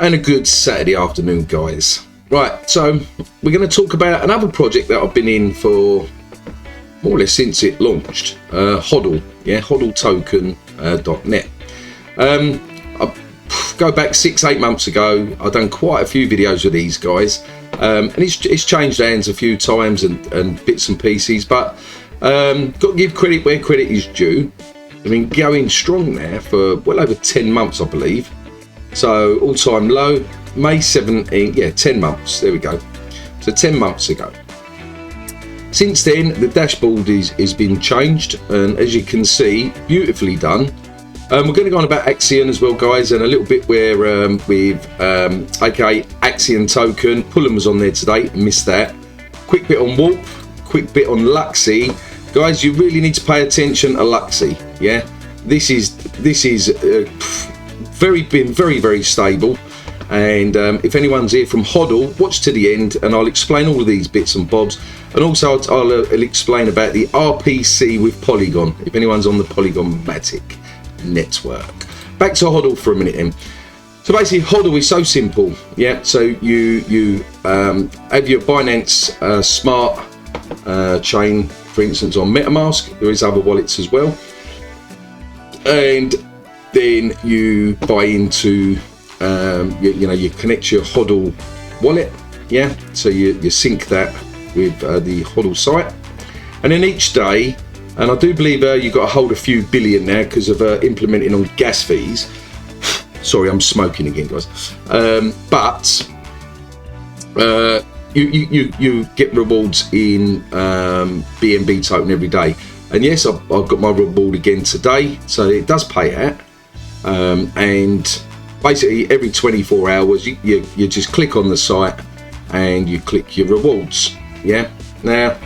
And a good Saturday afternoon, guys. Right, so we're going to talk about another project that I've been in for more or less since it launched. Hodl, yeah, hodltoken.net. I go back 6-8 months ago. I've done quite a few videos with these guys, and it's changed hands a few times and bits and pieces, but got to give credit where credit is due. I mean, going strong there for well over 10 months, I believe. So all-time low, May 17, yeah, 10 months, there we go. So 10 months ago. Since then, the dashboard has been changed, and as you can see, beautifully done. We're going to go on about Axion as well, guys, and a little bit where with aka Axion token. Pullum was on there today, missed that. Quick bit on Warp, quick bit on Luxy. Guys, you really need to pay attention to Luxy, yeah? This is been very stable, and if anyone's here from Hodl, watch to the end and I'll explain all of these bits and bobs, and also I'll explain about the RPC with Polygon if anyone's on the Polygon-matic network. Back to Hodl for a minute then. So basically Hodl is so simple, yeah? So you have your Binance smart chain, for instance, on MetaMask. There is other wallets as well, and then you buy into you connect your Hodl wallet, yeah, so you sync that with the Hodl site, and then each day, and I do believe you've got to hold a few billion now because of implementing on gas fees. Sorry, I'm smoking again, guys. But you get rewards in BNB token every day, and yes, I've got my reward again today, so it does pay out. And basically every 24 hours you just click on the site and you click your rewards, yeah? Now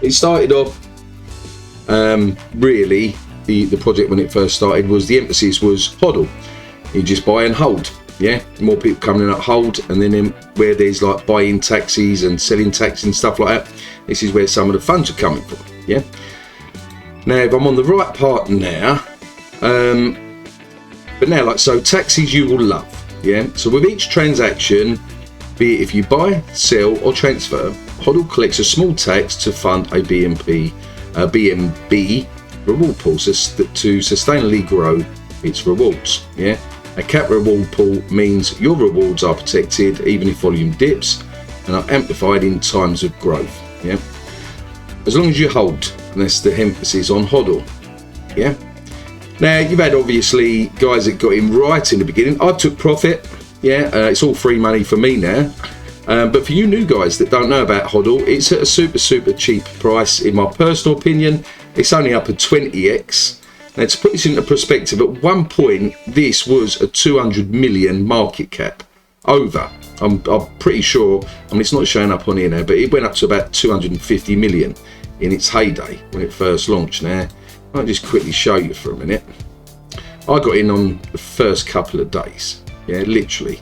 it started off really the project when it first started was the emphasis was Hodl, you just buy and hold, yeah? More people coming in at hold, and then where there's like buying taxis and selling taxis and stuff like that, this is where some of the funds are coming from, yeah? Now if I'm on the right part now, but now, like so, taxis you will love, yeah? So with each transaction, be it if you buy, sell or transfer, Hodl collects a small tax to fund a BNB reward pool to sustainably grow its rewards, yeah? A cap reward pool means your rewards are protected even if volume dips and are amplified in times of growth, yeah? As long as you hold, and that's the emphasis on Hodl, yeah? Now, you've had obviously guys that got in right in the beginning. I took profit, yeah, it's all free money for me now. But for you new guys that don't know about Hodl, it's at a super cheap price. In my personal opinion, it's only up at 20x. Now, to put this into perspective, at one point, this was a 200 million market cap. Over. I'm pretty sure, I mean, it's not showing up on here now, but it went up to about 250 million in its heyday when it first launched. Now, I'll just quickly show you for a minute. I got in on the first couple of days, yeah, literally.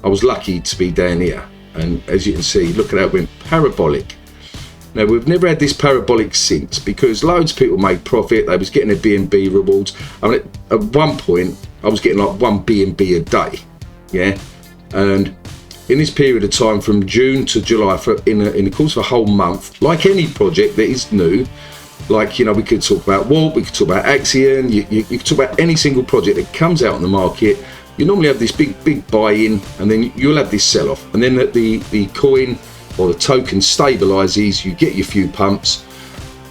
I was lucky to be down here, and as you can see, look at that, it went parabolic. Now we've never had this parabolic since, because loads of people made profit. They was getting their BNB rewards. I mean, at one point I was getting like 1 BNB a day, yeah, and in this period of time from June to July, in the course of a whole month, like any project that is new, like, you know, we could talk about Warp, we could talk about Axion, you could talk about any single project that comes out on the market. You normally have this big buy-in, and then you'll have this sell-off, and then the coin or the token stabilizes, you get your few pumps,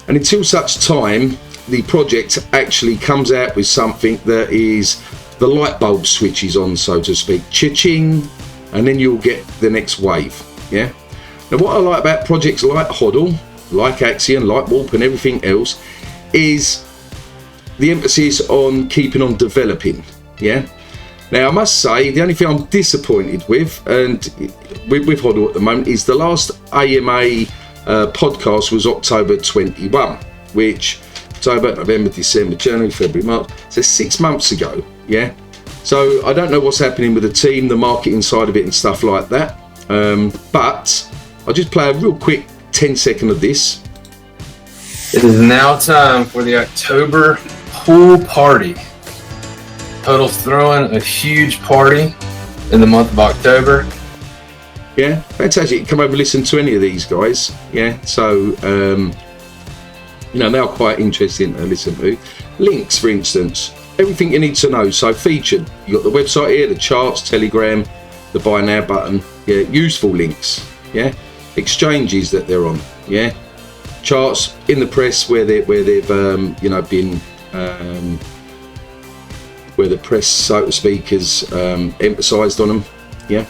and until such time the project actually comes out with something that is the light bulb switches on, so to speak, cha-ching, and then you'll get the next wave, yeah? Now what I like about projects like Hodl, like Axion, like Warp and everything else, is the emphasis on keeping on developing, yeah? Now I must say, the only thing I'm disappointed with, and with Hodl at the moment, is the last AMA podcast was October 21, which October, November, December, January, February, March, so 6 months ago, yeah? So I don't know what's happening with the team, the marketing side of it and stuff like that, but I'll just play a real quick 10-second of this. It is now time for the October pool party. Hodl's throwing a huge party in the month of October. Yeah, fantastic. Come over and listen to any of these guys. Yeah, so you know, they are quite interesting to listen to. Links, for instance, everything you need to know. So featured, you got the website here, the charts, Telegram, the buy now button. Yeah, useful links. Yeah, exchanges that they're on. Yeah, charts in the press where they've you know, been where the press, so to speak, has emphasised on them. Yeah,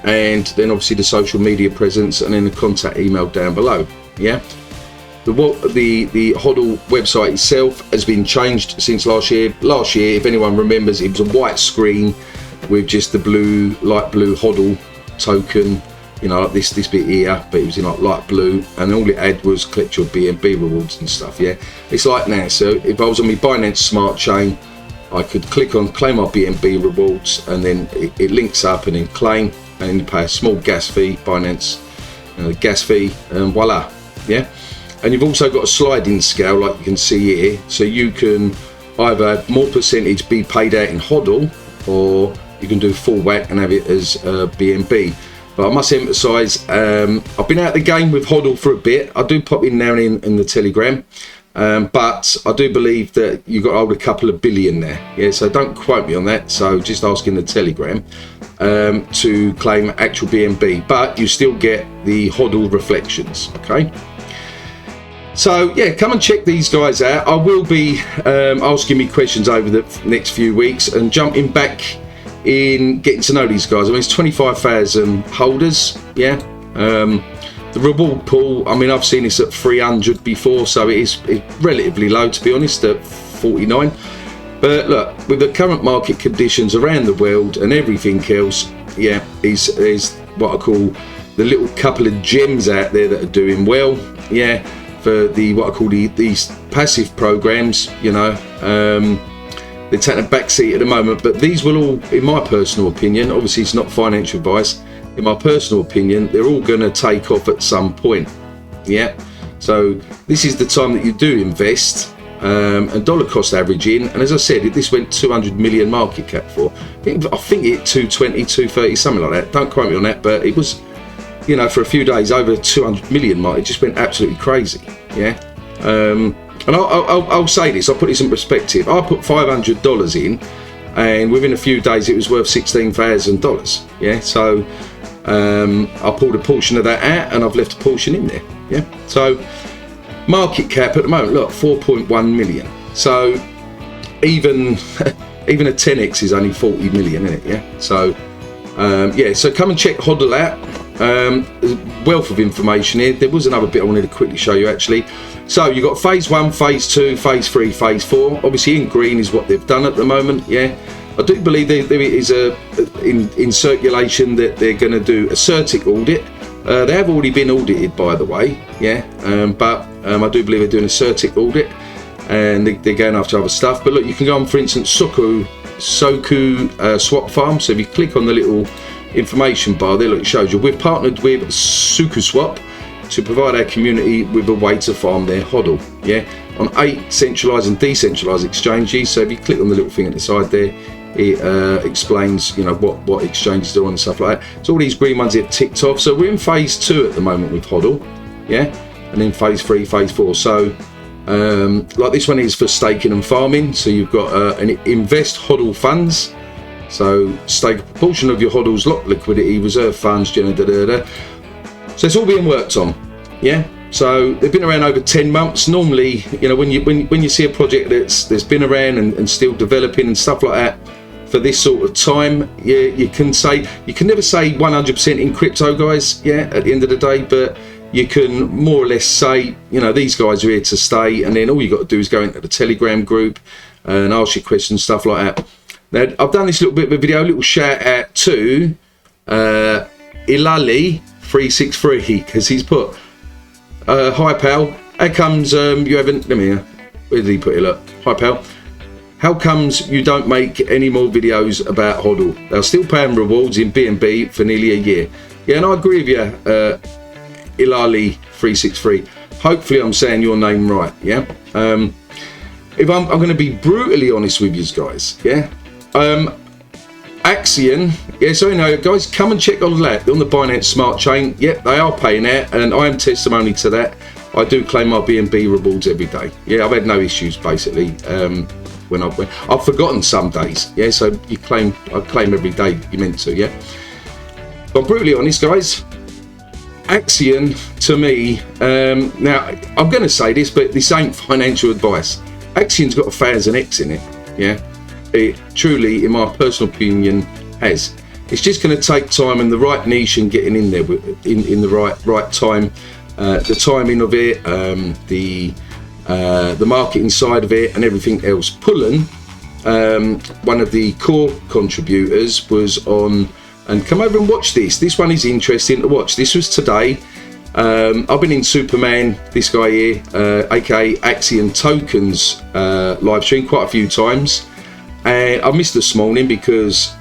and then obviously the social media presence, and then the contact email down below. Yeah, the Hodl website itself has been changed since last year. Last year, if anyone remembers, it was a white screen with just the blue, light blue Hodl token, you know, like this bit here, but it was in like light blue, and all it had was collect your BNB rewards and stuff. Yeah, it's like now. So if I was on my Binance Smart Chain, I could click on claim my BNB rewards, and then it links up, and then claim, and then you pay a small gas fee, Binance gas fee, and voila. Yeah, and you've also got a sliding scale like you can see here, so you can either more percentage be paid out in Hodl, or you can do full whack and have it as BNB. But I must emphasise, I've been out of the game with Hodl for a bit. I do pop in now and in the Telegram, but I do believe that you've got to hold a couple of billion there. Yeah, so don't quote me on that. So just ask in the Telegram to claim actual BNB, but you still get the Hodl reflections. Okay. So yeah, come and check these guys out. I will be asking me questions over the next few weeks and jumping back in getting to know these guys. I mean, it's 25,000 holders. Yeah, the reward pool, I mean, I've seen this at 300 before, so it's relatively low, to be honest, at 49. But look, with the current market conditions around the world and everything else, yeah, is what I call the little couple of gems out there that are doing well. Yeah, for the what I call these passive programs, you know, they're taking a backseat at the moment, but these will all, in my personal opinion, obviously it's not financial advice, in my personal opinion, they're all going to take off at some point. Yeah, so this is the time that you do invest, and dollar cost averaging, and as I said, this went 200 million market cap for, I think it 220, 230, something like that, don't quote me on that, but it was, you know, for a few days over 200 million mark. It just went absolutely crazy. Yeah, and I'll say this, I'll put this in perspective. I put $500 in, and within a few days it was worth $16,000. Yeah, so I pulled a portion of that out, and I've left a portion in there. Yeah, so market cap at the moment, look, 4.1 million. So even a 10x is only 40 million, isn't it? Yeah, so yeah, so come and check Hodl out. There's a wealth of information here. There was another bit I wanted to quickly show you, actually. So you've got phase 1, phase 2, phase 3, phase 4. Obviously in green is what they've done at the moment. Yeah, I do believe there is in circulation that they're going to do a CERTIC audit. They have already been audited, by the way. Yeah, but I do believe they're doing a CERTIC audit, and they're going after other stuff. But look, you can go on, for instance, Soku swap farm. So if you click on the little information bar there, look, it shows you we've partnered with SukuSwap to provide our community with a way to farm their Hodl. Yeah, on 8 centralized and decentralized exchanges. So if you click on the little thing at the side there, it explains, you know, what exchanges are on and stuff like that. So all these green ones have ticked off. So we're in phase 2 at the moment with Hodl. Yeah, and then phase 3, phase 4. So like this one is for staking and farming. So you've got an invest Hodl funds. So stake a proportion of your Hodl's locked liquidity, reserve funds, So it's all being worked on. Yeah. So they've been around over 10 months. Normally, you know, when you see a project that's been around and still developing and stuff like that for this sort of time, yeah, you can never say 100% in crypto, guys. Yeah, at the end of the day, but you can more or less say, you know, these guys are here to stay, and then all you got to do is go into the Telegram group and ask your questions, stuff like that. Now, I've done this little bit of a video, a little shout out to Ilali363, because he's put, hi pal, how comes you haven't, let me, where did he put it, look, hi pal, how comes you don't make any more videos about Hodl? They're still paying rewards in BNB for nearly a year. Yeah, and I agree with you, Ilali363. Hopefully I'm saying your name right, yeah? If I'm going to be brutally honest with you guys, yeah? Axion, yeah, so guys, come and check on that on the Binance Smart Chain. Yep, they are paying out, and I am testimony to that. I do claim my BNB rewards every day. Yeah, I've had no issues basically. When I've forgotten some days. Yeah, so I claim every day you're meant to. Yeah, but I'm brutally honest, guys. Axion to me. Now I'm going to say this, but this ain't financial advice. Axion's got 1,000x in it. Yeah. It truly, in my personal opinion, has. It's just going to take time and the right niche and getting in there in the right time, the timing of it, the marketing side of it, and everything else. Pullen, one of the core contributors, was on, and come over and watch this. This one is interesting to watch. This was today. I've been in Superman, this guy here, aka Axion Tokens live stream quite a few times. And I missed this morning because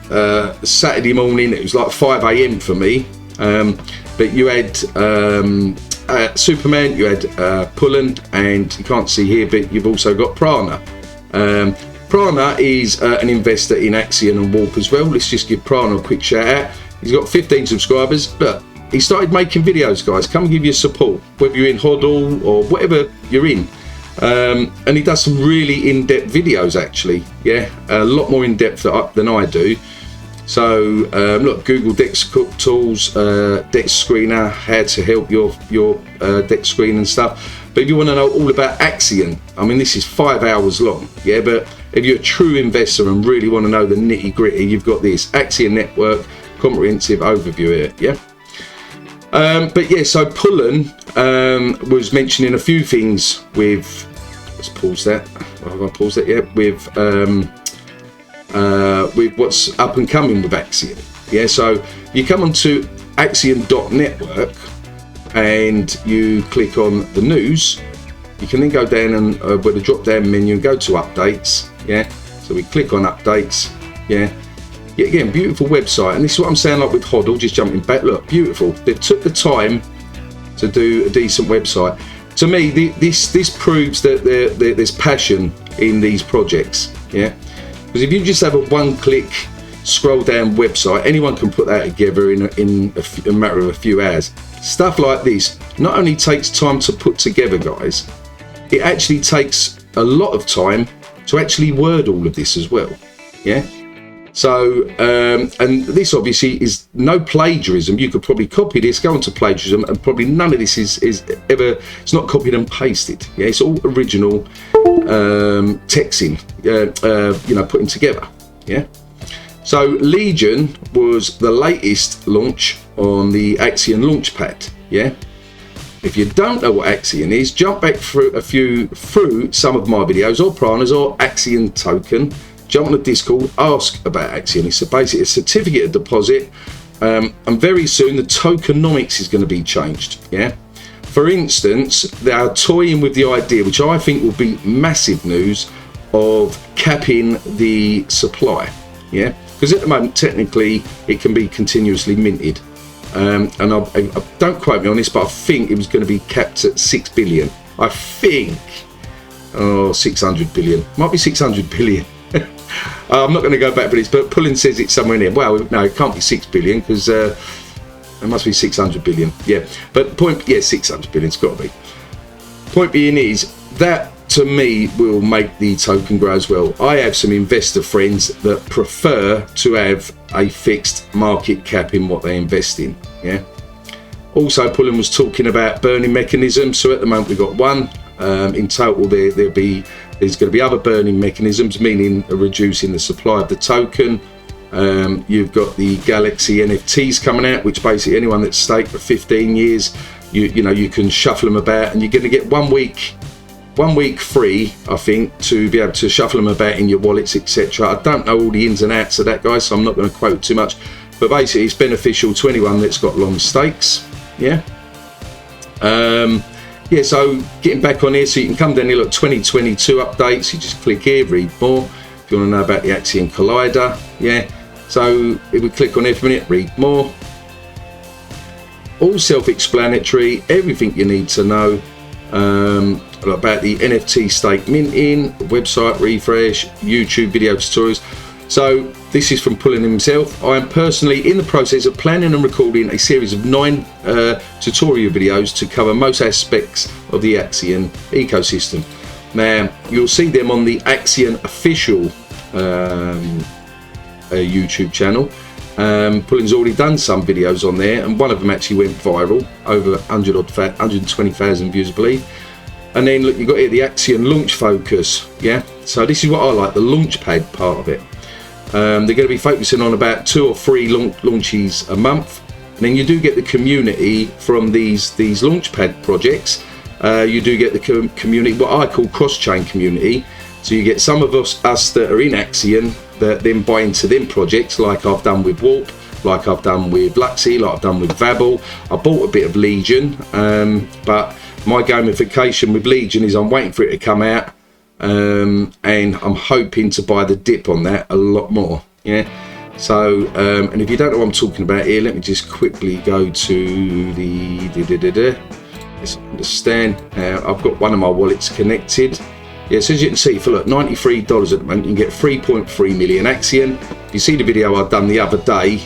Saturday morning it was like 5 a.m. for me. But you had Superman, you had Pullen, and you can't see here, but you've also got Prana. Prana is an investor in Axion and Warp as well. Let's just give Prana a quick shout out. He's got 15 subscribers, but he started making videos, guys. Come and give you support, whether you're in Hodl or whatever you're in. And he does some really in-depth videos actually, yeah, a lot more in-depth than I do. So look, Google Dex Tools, Dex Screener, how to help your Dex screen and stuff. But if you want to know all about Axion, I mean, this is 5 hours long, yeah, but if you're a true investor and really want to know the nitty-gritty, you've got this Axion Network comprehensive overview here, yeah. But yeah, so Pullen was mentioning a few things with, let's pause that. Have I paused that yet? With what's up and coming with Axion. Yeah, so you come onto Axion.network and you click on the news. You can then go down and with the drop down menu and go to updates. Yeah, so we click on updates. Yeah. Yeah, again, beautiful website, and this is what I'm saying, like with Hodl, just jumping back, look, beautiful. They took the time to do a decent website. To me, this proves that there's passion in these projects, yeah? Because if you just have a one-click scroll down website, anyone can put that together in a matter of a few hours. Stuff like this not only takes time to put together, guys, it actually takes a lot of time to actually word all of this as well, yeah? So, and this obviously is no plagiarism. You could probably copy this, go into plagiarism, and probably none of this is ever, it's not copied and pasted. Yeah, it's all original texting, you know, putting together. Yeah. So Legion was the latest launch on the Axion Launchpad. Yeah. If you don't know what Axion is, jump back through some of my videos, or Prana's, or Axion Token. Jump on the Discord, ask about Axion. It's basically a certificate of deposit, and very soon the tokenomics is going to be changed. Yeah. For instance, they are toying with the idea, which I think will be massive news, of capping the supply. Yeah, because at the moment technically it can be continuously minted, and I don't quote me on this, but I think it was going to be capped at 6 billion. I think, 600 billion, might be 600 billion. I'm not going to go back for this, but Pullen says it's somewhere near. Well, no, it can't be 6 billion because it must be 600 billion. Yeah, but point, yeah, 600 billion, it's got to be. Point being is that to me will make the token grow as well. I have some investor friends that prefer to have a fixed market cap in what they invest in. Yeah. Also, Pullen was talking about burning mechanisms. So at the moment we've got one. In total, there's going to be other burning mechanisms, meaning reducing the supply of the token. You've got the Galaxy NFTs coming out, which basically anyone that's staked for 15 years, you know, you can shuffle them about, and you're going to get 1 week free, I think, to be able to shuffle them about in your wallets, etc. I don't know all the ins and outs of that, guys, so I'm not going to quote too much, but basically it's beneficial to anyone that's got long stakes. Yeah. Yeah, so getting back on here, so you can come down here, look, 2022 updates. You just click here, read more. If you want to know about the Axion Collider, yeah. So if we click on here for a minute, read more. All self-explanatory, everything you need to know about the NFT stake minting, website refresh, YouTube video tutorials. So this is from Pulling himself. I am personally in the process of planning and recording a series of 9 tutorial videos to cover most aspects of the Axion ecosystem. Now, you'll see them on the Axion official YouTube channel. Pulling's already done some videos on there, and one of them actually went viral, over 120,000 views, I believe. And then look, you've got here the Axion launch focus. Yeah, so this is what I like, the launchpad part of it. They're going to be focusing on about 2 or 3 launches a month, and then you do get the community from these launchpad projects. You do get the community, what I call cross-chain community. So you get some of us that are in Axion that then buy into them projects, like I've done with Warp, like I've done with Luxy, like I've done with Vabble. I bought a bit of Legion, but my gamification with Legion is I'm waiting for it to come out, and I'm hoping to buy the dip on that a lot more. Yeah. So, and if you don't know what I'm talking about here, let me just quickly go to the let's understand. I've got one of my wallets connected. Yes, as you can see, for look, $93 at the moment, you can get 3.3 million Axion. If you see the video I've done the other day,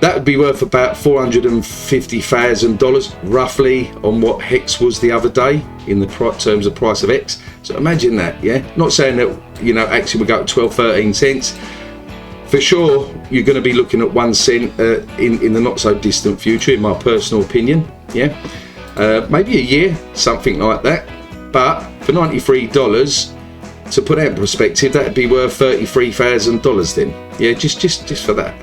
that would be worth about $450,000 roughly on what Hex was the other day in the terms of price of X. So imagine that, yeah. Not saying that, you know, Axion would go to 12-13 cents. For sure, you're going to be looking at 1 cent in the not so distant future, in my personal opinion. Yeah, maybe a year, something like that. But for $93, to put that in perspective, that'd be worth $33,000 then. Yeah, just for that.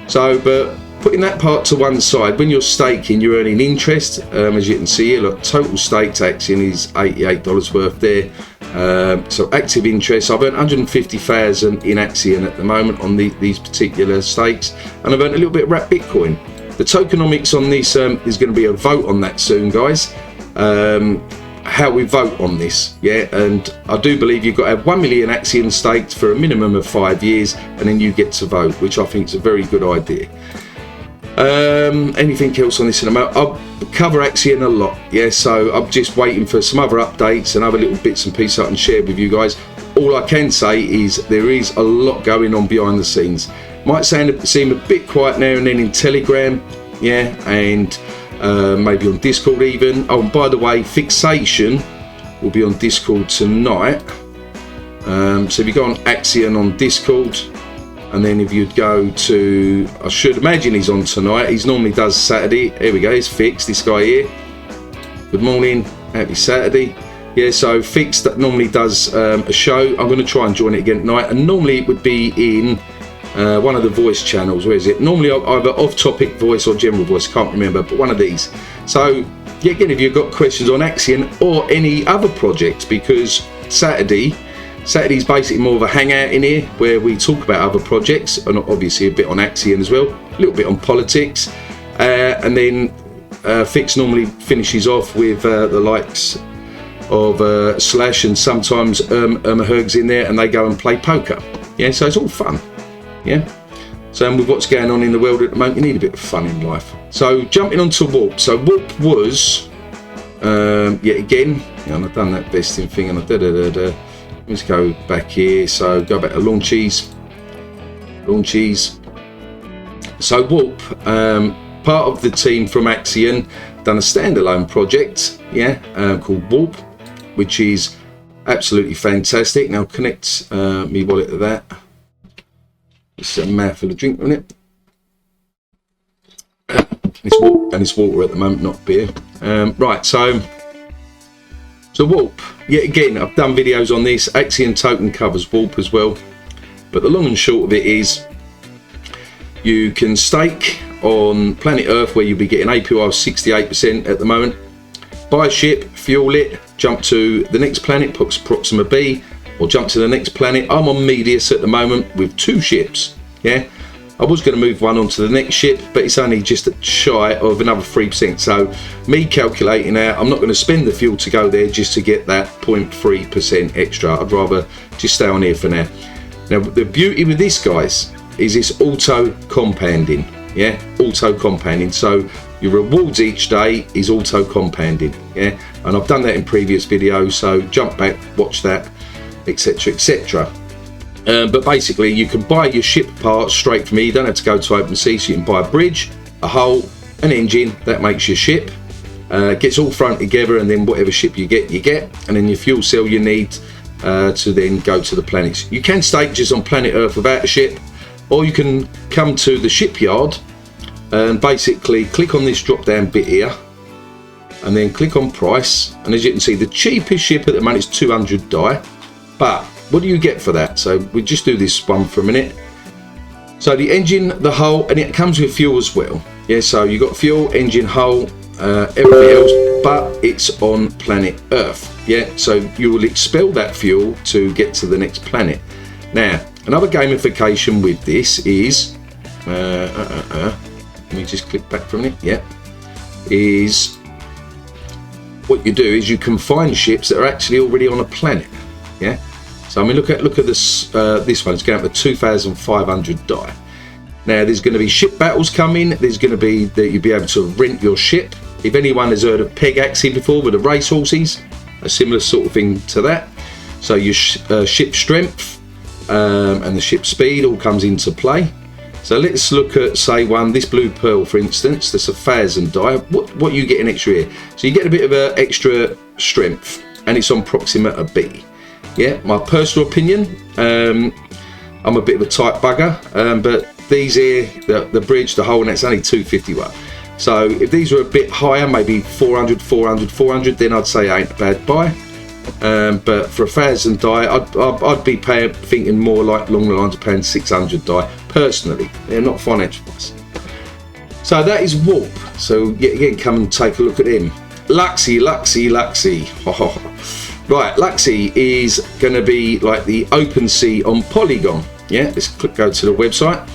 So, but putting that part to one side, when you're staking, you're earning interest. As you can see here, look, total staked Axion is $88 worth there. So active interest, I've earned 150,000 in Axion at the moment on these particular stakes, and I've earned a little bit of wrapped Bitcoin. The tokenomics on this is going to be a vote on that soon, guys. How we vote on this, yeah, and I do believe you've got to have 1 million Axion staked for a minimum of 5 years, and then you get to vote, which I think is a very good idea. Anything else on this in a moment? I'll cover Axion a lot, yeah, so I'm just waiting for some other updates and other little bits and pieces I can share with you guys. All I can say is there is a lot going on behind the scenes. Might seem a bit quiet now and then in Telegram, yeah, and maybe on Discord even. Oh, and by the way, Fixation will be on Discord tonight. So if you go on Axion on Discord, and then if you'd go to, I should imagine he's on tonight. He normally does Saturday. Here we go, he's Fix, this guy here. Good morning, happy Saturday. Yeah, so Fix that normally does a show. I'm going to try and join it again tonight, and normally it would be in one of the voice channels. Where is it? Normally either off-topic voice or general voice, can't remember, but one of these. So yeah, again, if you've got questions on Axion or any other projects, because Saturday's basically more of a hangout in here where we talk about other projects, and obviously a bit on Axion as well, a little bit on politics, and then Fix normally finishes off with the likes of Slash, and sometimes Herg's in there, and they go and play poker. Yeah, so it's all fun. Yeah, so with what's going on in the world at the moment, you need a bit of fun in life. So jumping on to Warp. So Warp was yet again, and I've done that vesting thing, and let's go back here. So go back to launches. So Warp, part of the team from Axion, done a standalone project, yeah, called Warp, which is absolutely fantastic. Now connect me wallet to that. It's a mouthful of drink on it. It's water at the moment, not beer. Right, so Warp. Yet again, I've done videos on this. Axion token covers Warp as well. But the long and short of it is, you can stake on planet Earth, where you'll be getting APY of 68% at the moment. Buy a ship, fuel it, jump to the next planet, Proxima B, or jump to the next planet. I'm on Medius at the moment with 2 ships. Yeah, I was going to move one onto the next ship, but it's only just shy of another 3%. So me calculating out, I'm not going to spend the fuel to go there just to get that 0.3% extra. I'd rather just stay on here for now. Now the beauty with this, guys, is it's auto compounding. Yeah, auto compounding. So your rewards each day is auto compounding. Yeah, and I've done that in previous videos, so jump back, watch that, etc, etc. But basically you can buy your ship parts straight from here. You don't have to go to OpenSea, so you can buy a bridge, a hull, an engine. That makes your ship. Gets all thrown together, and then whatever ship you get, and then your fuel cell you need to then go to the planets. You can stake just on planet Earth without a ship, or you can come to the shipyard and basically click on this drop down bit here, and then click on price, and as you can see, the cheapest ship at the moment is 200 die. But what do you get for that? So we just do this one for a minute. So the engine, the hull, and it comes with fuel as well. Yeah, so you got fuel, engine, hull, everything else, but it's on planet Earth. Yeah, so you will expel that fuel to get to the next planet. Now, another gamification with this is, let me just click back for a minute. Yeah, is what you do is you can find ships that are actually already on a planet. Yeah, so I mean, look at this. This one is going up to 2,500 die. Now there's going to be ship battles coming. There's going to be that you'll be able to rent your ship. If anyone has heard of Axion before with the race horses, a similar sort of thing to that. So your ship strength and the ship speed all comes into play. So let's look at, say, this blue pearl, for instance. That's 1,000 die. What you get in extra here? So you get a bit of extra strength, and it's on Proxima B. Yeah, my personal opinion. I'm a bit of a tight bugger, but these here, the bridge, the hull, and that's only 251. So if these were a bit higher, maybe 400, 400, 400, then I'd say ain't a bad buy. But for 1,000 die, I'd be thinking more like along the lines of paying 600 die personally. They're not financial wise. So that is Warp. So yeah, come and take a look at him. Luxy. Right, Luxy is going to be like the OpenSea on Polygon. Yeah, let's go to the website.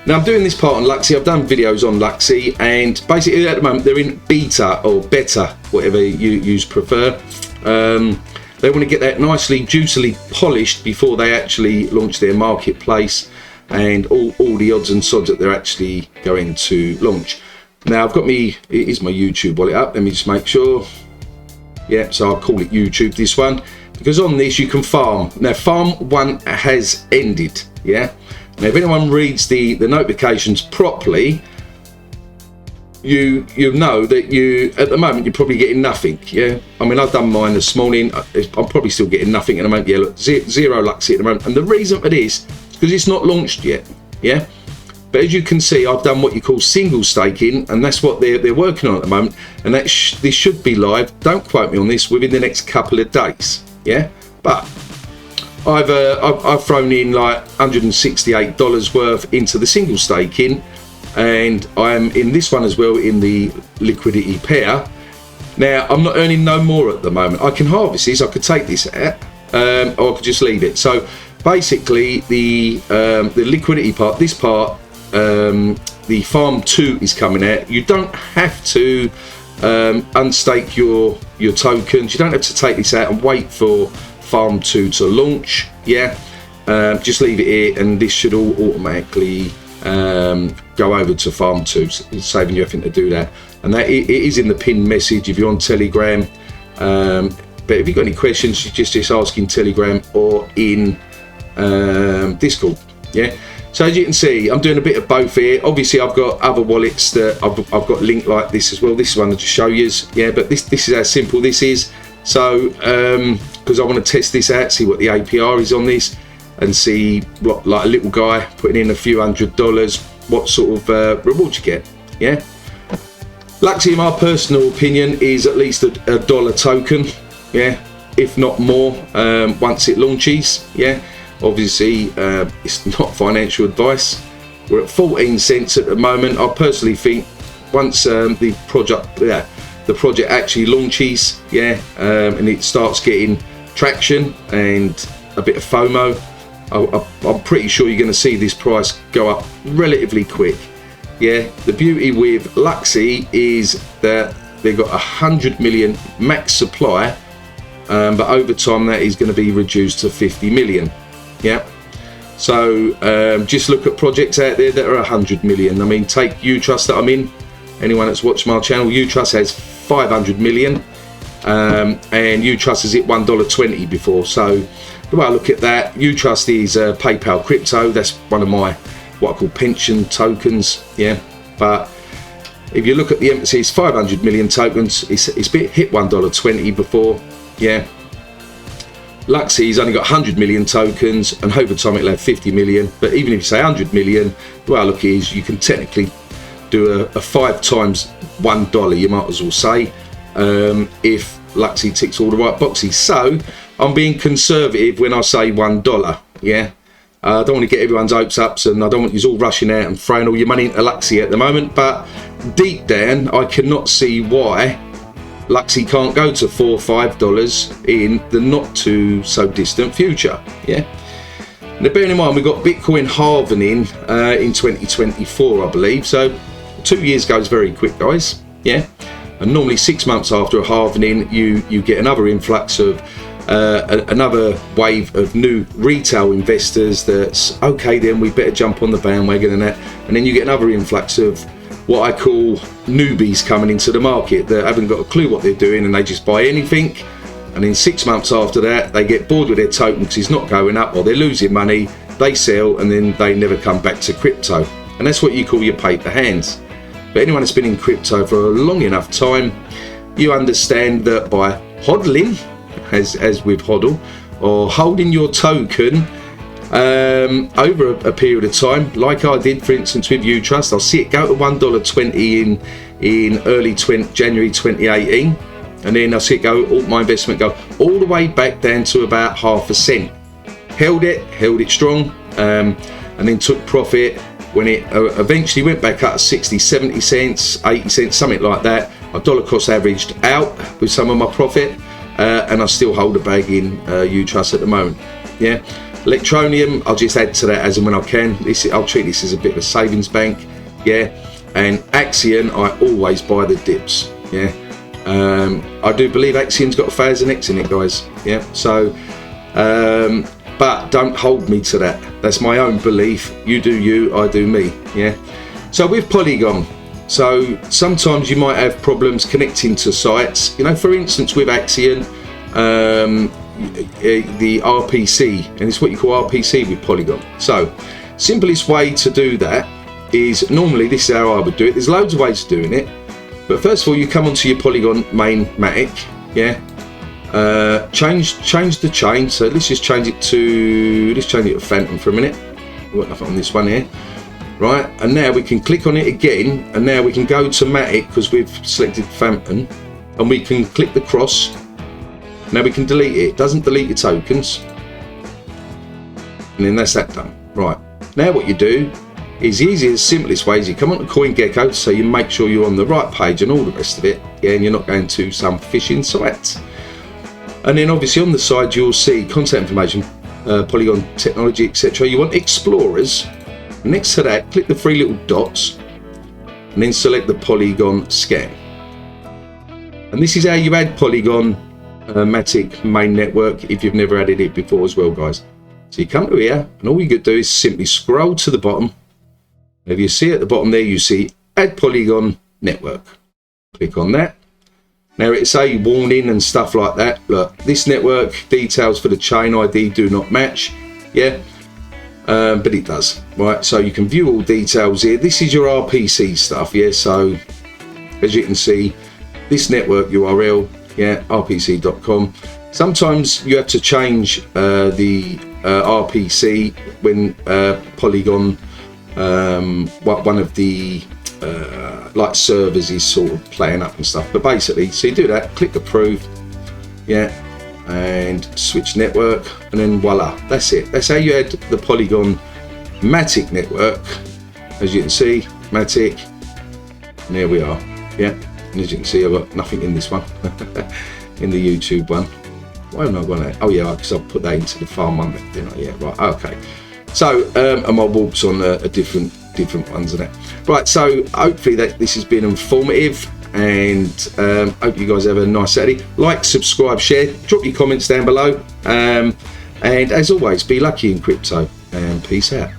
Now I'm doing this part on Luxy. I've done videos on Luxy, and basically at the moment they're in beta or beta, whatever you prefer. They want to get that nicely juicily polished before they actually launch their marketplace and all the odds and sods that they're actually going to launch. Now I've got it is my YouTube wallet up. Let me just make sure. Yeah, so I'll call it YouTube, this one, because on this you can farm. Now FARM1 has ended. Yeah. Now, if anyone reads the notifications properly, you know that at the moment you're probably getting nothing. Yeah, I mean, I've done mine this morning. I'm probably still getting nothing at the moment. Yeah, look, zero Luxy at the moment, and the reason for this is because it's not launched yet. Yeah, but as you can see, I've done what you call single staking, and that's what they're working on at the moment. And this should be live. Don't quote me on this, within the next couple of days. Yeah, but I've thrown in like $168 worth into the single staking, and I'm in this one as well in the liquidity pair. Now I'm not earning no more at the moment. I can harvest this. I could take this out, or I could just leave it. So basically, the liquidity part, this part, the FARM2 is coming out. You don't have to unstake your tokens. You don't have to take this out and wait for FARM2 to launch. Yeah, just leave it here, and this should all automatically go over to FARM2. It's saving you everything to do that, and that it is in the pinned message if you're on Telegram. But if you've got any questions, just ask in Telegram or in Discord. Yeah. So as you can see, I'm doing a bit of both here. Obviously, I've got other wallets that I've got linked like this as well. This is one to show you. Yeah, but this is how simple this is. So because I want to test this out, see what the APR is on this, and see what, like a little guy putting in a few $100s, what sort of reward you get. Yeah. Luxy, in my personal opinion, is at least a dollar token. Yeah, if not more, once it launches. Yeah. Obviously, it's not financial advice. We're at 14 cents at the moment. I personally think once the project actually launches, yeah, and it starts getting traction and a bit of FOMO, I'm pretty sure you're going to see this price go up relatively quick. Yeah, the beauty with Luxy is that they've got 100 million max supply, but over time that is going to be reduced to 50 million. Yeah, so just look at projects out there that are 100 million. I mean, take UTrust that I'm in. Anyone that's watched my channel, UTrust has 500 million. and Utrust has hit $1.20 before. So the way I look at that, Utrust is PayPal crypto. That's one of my what I call pension tokens, yeah. But if you look at the emphasis, 500 million tokens, it's hit $1.20 before, yeah. Luxy's only got 100 million tokens, and over time it'll have 50 million. But even if you say 100 million, the way I look at it is you can technically do a 5 times $1, you might as well say, if Luxy ticks all the right boxes. So I'm being conservative when I say $1, yeah. I don't want to get everyone's hopes up, and I don't want you all rushing out and throwing all your money into Luxy at the moment. But deep down, I cannot see why Luxy can't go to $4 or $5 in the not too so distant future, yeah. Now bearing in mind we've got Bitcoin halving in 2024, I believe, so 2 years goes very quick, guys, yeah. And normally 6 months after a halving you get another influx of another wave of new retail investors. That's okay, then we better jump on the bandwagon and that, and then you get another influx of what I call newbies coming into the market that haven't got a clue what they're doing, and they just buy anything, and in 6 months after that they get bored with their token because it's not going up or they're losing money, they sell, and then they never come back to crypto. And that's what you call your paper hands. But anyone that's been in crypto for a long enough time, you understand that by hodling, as with hodl, or holding your token over a period of time, like I did for instance with Utrust, I'll see it go to $1.20 in early January 2018, and then I'll see it go, all my investment go all the way back down to about half a cent. Held it strong, and then took profit when it eventually went back up to 60, 70 cents, 80 cents, something like that. My dollar cost averaged out with some of my profit, and I still hold a bag in Utrust at the moment, yeah. ELECTRONEUM, I'll just add to that as and when I can. I'll treat this as a bit of a savings bank, yeah. And Axion, I always buy the dips, yeah. I do believe Axion's got a thousand X in it, guys, yeah. So, but don't hold me to that. That's my own belief. You do you, I do me, yeah. So with Polygon, so sometimes you might have problems connecting to sites. You know, for instance, with Axion, the RPC, and it's what you call RPC with Polygon. So simplest way to do that is, normally this is how I would do it. There's loads of ways of doing it, but first of all you come onto your Polygon main Matic, yeah. Change the chain. So let's just change it to Phantom for a minute. We've got nothing on this one here, right? And now we can click on it again, and now we can go to Matic because we've selected Phantom, and we can click the cross. Now we can delete it. It doesn't delete your tokens, and then that's that done. Right, now what you do is the easiest, simplest way is you come on to CoinGecko, so you make sure you're on the right page and all the rest of it, yeah, and you're not going to some phishing sites. And then obviously on the side you'll see contact information, Polygon technology, etc. You want explorers. Next to that, click the 3 little dots, and then select the Polygon scan. And this is how you add Polygon Matic main network if you've never added it before as well, guys. So you come to here, and all you could do is simply scroll to the bottom. If you see at the bottom there, you see add Polygon network. Click on that. Now it's a warning and stuff like that. Look, this network details for the chain ID do not match, yeah, but it does, right? So you can view all details here. This is your RPC stuff, yeah. So as you can see, this network URL, yeah, rpc.com. Sometimes you have to change the RPC when Polygon, one of the like servers is sort of playing up and stuff. But basically, so you do that, click approve, yeah, and switch network, and then voila, that's it. That's how you add the Polygon Matic network. As you can see, Matic, and there we are, yeah. And as you can see, I've got nothing in this one, in the YouTube one. Why haven't I gone there? Oh yeah, because I'll put that into the FARM1, didn't I? Yeah, right, okay. So, and my warps on a different ones and that. Right, so hopefully this has been informative, and hope you guys have a nice Saturday. Like, subscribe, share, drop your comments down below, and as always, be lucky in crypto, and peace out.